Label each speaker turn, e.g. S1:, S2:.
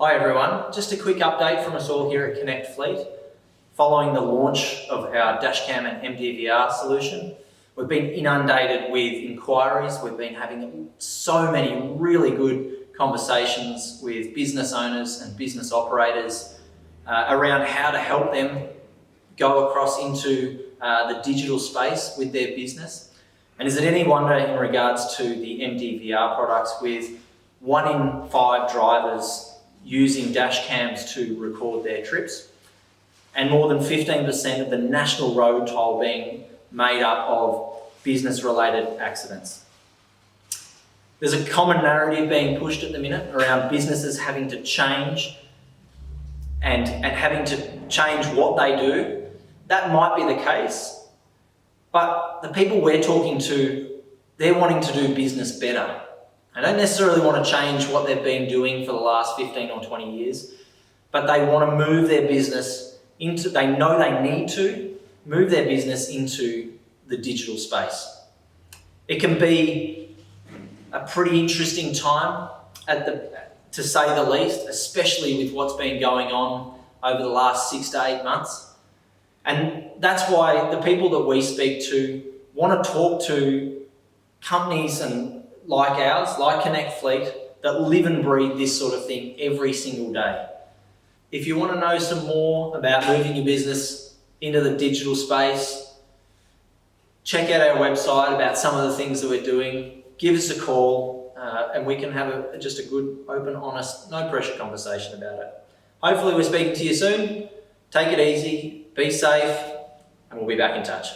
S1: Hi everyone, just a quick update from us all here at Connect Fleet. Following the launch of our dashcam and MDVR solution, we've been inundated with inquiries. We've been having so many really good conversations with business owners and business operators around how to help them go across into the digital space with their business. And is it any wonder in regards to the MDVR products, with 1 in 5 drivers using dash cams to record their trips, and more than 15% of the national road toll being made up of business-related accidents. There's a common narrative being pushed at the minute around businesses having to change and having to change what they do. That might be the case, but the people we're talking to, they're wanting to do business better. They don't necessarily want to change what they've been doing for the last 15 or 20 years, but they want to move their business into, they know they need to move their business into the digital space. It can be a pretty interesting time to say the least, especially with what's been going on over the last 6 to 8 months. And that's why the people that we speak to want to talk to companies like ours, like Connect Fleet, that live and breathe this sort of thing every single day. If you want to know some more about moving your business into the digital space, check out our website about some of the things that we're doing. Give us a call and we can have just a good, open, honest, no pressure conversation about it. Hopefully we're speaking to you soon. Take it easy, be safe, and we'll be back in touch.